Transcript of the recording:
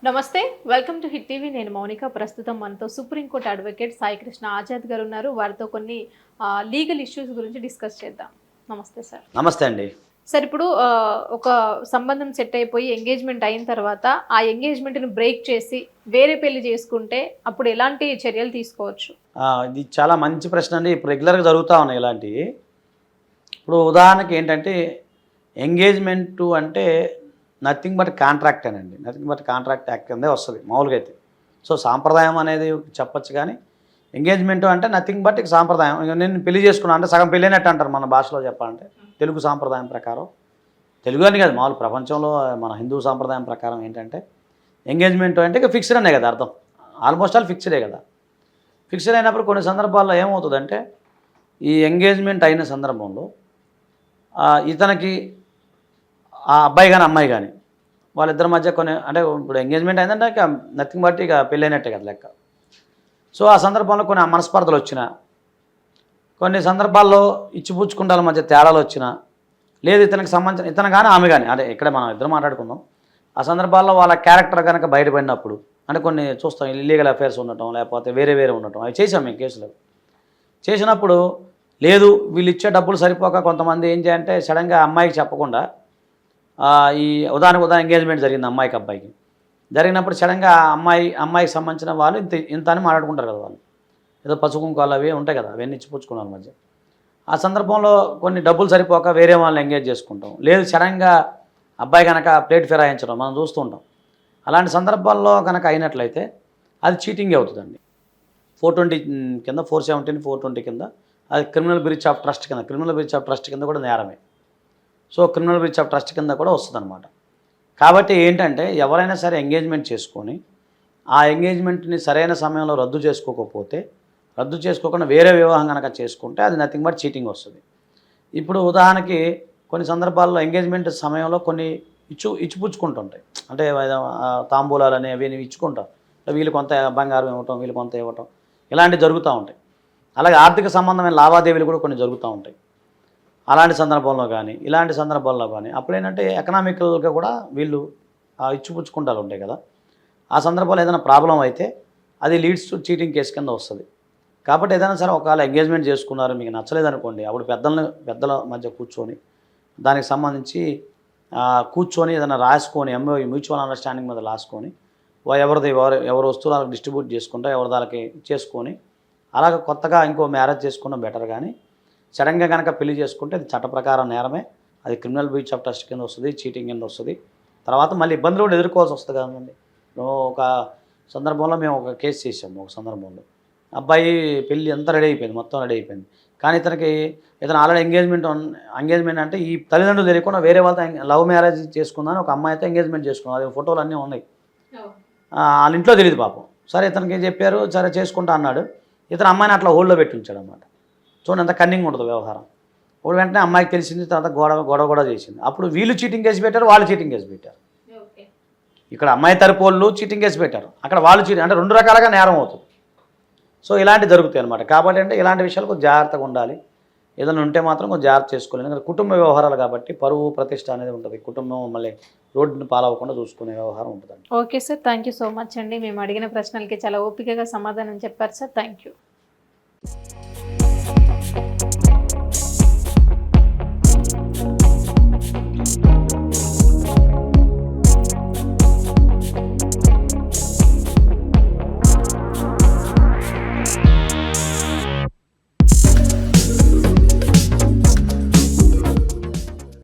నమస్తే, welcome to hit TV. నేను మౌనిక. ప్రస్తుతం మనతో సుప్రీంకోర్టు అడ్వకేట్ సాయి కృష్ణ ఆజాద్ గారు ఉన్నారు. వారితో కొన్ని లీగల్ ఇష్యూస్ గురించి డిస్కస్ చేద్దాం. నమస్తే సార్. నమస్తే అండి. సార్, ఇప్పుడు ఒక సంబంధం సెట్ అయిపోయి ఎంగేజ్మెంట్ అయిన తర్వాత ఆ ఎంగేజ్మెంట్ని బ్రేక్ చేసి వేరే పెళ్లి చేసుకుంటే అప్పుడు ఎలాంటి చర్యలు తీసుకోవచ్చు? ఇది చాలా మంచి ప్రశ్న అండి. ఇప్పుడు రెగ్యులర్గా జరుగుతూ ఉన్నాయి ఇలాంటివి. ఇప్పుడు ఉదాహరణకి ఏంటంటే ఎంగేజ్మెంట్ అంటే నథింగ్ బట్ కాంట్రాక్ట్ అనండి. నథింగ్ బట్ కాంట్రాక్ట్ యాక్ట్ కిందే వస్తుంది మామూలుగా అయితే. సో సాంప్రదాయం అనేది చెప్పచ్చు, కానీ ఎంగేజ్మెంట్ అంటే నథింగ్ బట్ ఇక సాంప్రదాయం. నేను పెళ్లి చేసుకున్నాను అంటే సగం పెళ్ళైనట్టు అంటారు మన భాషలో చెప్పాలంటే. తెలుగు సాంప్రదాయం ప్రకారం, తెలుగు అని కాదు మామూలు ప్రపంచంలో మన హిందూ సాంప్రదాయం ప్రకారం ఏంటంటే ఎంగేజ్మెంట్ అంటే ఇక ఫిక్స్డ్ అనే కదా అర్థం. ఆల్మోస్ట్ ఆల్ ఫిక్స్డే కదా. ఫిక్స్డ్ అయినప్పుడు కొన్ని సందర్భాల్లో ఏమవుతుందంటే ఈ ఎంగేజ్మెంట్ అయిన సందర్భంలో ఇతనికి ఆ అబ్బాయి కానీ అమ్మాయి కానీ వాళ్ళిద్దరి మధ్య కొన్ని అంటే ఇప్పుడు ఎంగేజ్మెంట్ అయిందంటే ఇక నథింగ్ బట్ ఇక పెళ్ళైనట్టే కదా లెక్క. సో ఆ సందర్భంలో కొన్ని మనస్పర్ధలు వచ్చినా, కొన్ని సందర్భాల్లో ఇచ్చిపుచ్చుకుంటాల మధ్య తేడాలు వచ్చినా, లేదు ఇతనికి సంబంధించిన ఇతను కానీ ఆమె కానీ అదే ఇక్కడ మనం ఇద్దరు మాట్లాడుకుందాం. ఆ సందర్భాల్లో వాళ్ళ క్యారెక్టర్ కనుక బయటపడినప్పుడు అంటే కొన్ని చూస్తాం ఇల్లీగల్ అఫైర్స్ ఉండటం, లేకపోతే వేరే ఉండటం, అవి చేసాం మేము కేసులు. చేసినప్పుడు లేదు వీళ్ళు ఇచ్చే డబ్బులు సరిపోక కొంతమంది ఏం చేయాలంటే సడన్గా అమ్మాయికి చెప్పకుండా ఈ ఉదాహరణ ఎంగేజ్మెంట్ జరిగింది అమ్మాయికి అబ్బాయికి జరిగినప్పుడు సడన్గా అమ్మాయికి సంబంధించిన వాళ్ళు ఇంత అని మాట్లాడుకుంటారు కదా. వాళ్ళు ఏదో పసుకుంకాలు అవి ఉంటాయి కదా, అవన్నీ ఇచ్చిపుచ్చుకున్నారు మధ్య. ఆ సందర్భంలో కొన్ని డబ్బులు సరిపోక వేరే వాళ్ళని ఎంగేజ్ చేసుకుంటాం, లేదు సడన్గా అబ్బాయి కనుక ప్లేట్ ఫిరాయించడం మనం చూస్తూ ఉంటాం. అలాంటి సందర్భాల్లో కనుక అయినట్లయితే అది చీటింగ్ అవుతుందండి. 420 కింద, 417, 420 కింద అది క్రిమినల్ బ్రీచ్ ఆఫ్ ట్రస్ట్ కింద, క్రిమినల్ బ్రీచ్ ఆఫ్ ట్రస్ట్ కింద కూడా నేరమే. So criminal breach of trust కింద కూడా వస్తుందన్నమాట. కాబట్టి ఏంటంటే ఎవరైనా సరే ఎంగేజ్మెంట్ చేసుకొని ఆ ఎంగేజ్మెంట్ని సరైన సమయంలో రద్దు చేసుకోకుండా వేరే వివాహం కనుక చేసుకుంటే అది నథింగ్ బట్ చీటింగ్ వస్తుంది. ఇప్పుడు ఉదాహరణకి కొన్ని సందర్భాల్లో ఎంగేజ్మెంట్ సమయంలో కొన్ని ఇచ్చిపుచ్చుకుంటుంటాయి. అంటే తాంబూలాలు అనేవి ఇచ్చుకుంటారు. వీళ్ళు కొంత బంగారం ఇవ్వటం, వీళ్ళు కొంత ఇవ్వటం, ఇలాంటివి జరుగుతూ ఉంటాయి. అలాగే ఆర్థిక సంబంధమైన లావాదేవీలు కూడా కొన్ని జరుగుతూ ఉంటాయి. అలాంటి సందర్భంలో కానీ ఇలాంటి సందర్భాల్లో కానీ అప్పుడు ఏంటంటే ఎకనామికల్గా కూడా వీళ్ళు ఇచ్చిపుచ్చుకుంటారు ఉంటాయి కదా. ఆ సందర్భంలో ఏదైనా ప్రాబ్లం అయితే అది లీడ్స్ టు చీటింగ్ కేసు కింద వస్తుంది. కాబట్టి ఏదైనా సరే ఒకవేళ ఎంగేజ్మెంట్ చేసుకున్నారు మీకు నచ్చలేదనుకోండి, అప్పుడు పెద్దల మధ్య కూర్చొని దానికి సంబంధించి కూర్చొని ఏదైనా రాసుకొని ఎంఓయూ మ్యూచువల్ అండర్స్టాండింగ్ మీద రాసుకొని ఎవరు వస్తువులు వాళ్ళకి డిస్ట్రిబ్యూట్ చేసుకుంటా ఎవరి దానికి చేసుకొని అలాగే కొత్తగా ఇంకో మ్యారేజ్ చేసుకున్న బెటర్. కానీ సడన్గా కనుక పెళ్లి చేసుకుంటే అది చట్ట ప్రకారం నేరమే. అది క్రిమినల్ బ్రీచ్ ఆఫ్ ట్రస్ట్ కింద వస్తుంది, చీటింగ్ కింద వస్తుంది. తర్వాత మళ్ళీ ఇబ్బందులు కూడా ఎదుర్కోవాల్సి వస్తుంది కదండి. ఒక సందర్భంలో మేము ఒక కేసు చేసాము. ఒక సందర్భంలో అబ్బాయి పెళ్ళి అంతా రెడీ అయిపోయింది, మొత్తం రెడీ అయిపోయింది. కానీ ఇతను ఆల్రెడీ ఎంగేజ్మెంట్ అంటే ఈ తల్లిదండ్రులు తెలియకుండా వేరే వాళ్ళతో లవ్ మ్యారేజ్ చేసుకుందని ఒక అమ్మాయి అయితే ఎంగేజ్మెంట్ చేసుకున్నాం. అది ఫోటోలు అన్నీ ఉన్నాయి. వాళ్ళ ఇంట్లో తెలియదు పాపం. సరే ఇతనికి చెప్పారు, సరే చేసుకుంటా అన్నాడు. ఇతను అమ్మాయిని అట్లా హోల్డ్లో పెట్టించాడు అన్నమాట. చూడండి ఎంత కన్నింగ్ ఉంటుంది వ్యవహారం. ఇప్పుడు వెంటనే అమ్మాయికి తెలిసింది, తర్వాత గొడవ చేసింది. అప్పుడు వీళ్ళు చీటింగ్ కేసు పెట్టారు, వాళ్ళు చీటింగ్ కేసు పెట్టారు. ఇక్కడ అమ్మాయి తరపు వాళ్ళు చీటింగ్ కేసు పెట్టారు, అక్కడ వాళ్ళు చీటింగ్, అంటే 2 రకాలుగా నేరం అవుతుంది. సో ఇలాంటివి జరుగుతాయి అనమాట. కాబట్టి అంటే ఇలాంటి విషయాలు కొంచెం జాగ్రత్తగా ఉండాలి. ఏదైనా ఉంటే మాత్రం కొంచెం జాగ్రత్త చేసుకోవాలి. ఎందుకంటే కుటుంబ వ్యవహారాలు కాబట్టి పరువు ప్రతిష్ట అనేది ఉంటుంది. కుటుంబం మళ్ళీ రోడ్డుని పాలవకుండా చూసుకునే వ్యవహారం ఉంటుందండి. Okay sir, thank you so much అండి. మేము అడిగిన ప్రశ్నలకి చాలా ఓపికగా సమాధానం చెప్పారు సార్. Thank you.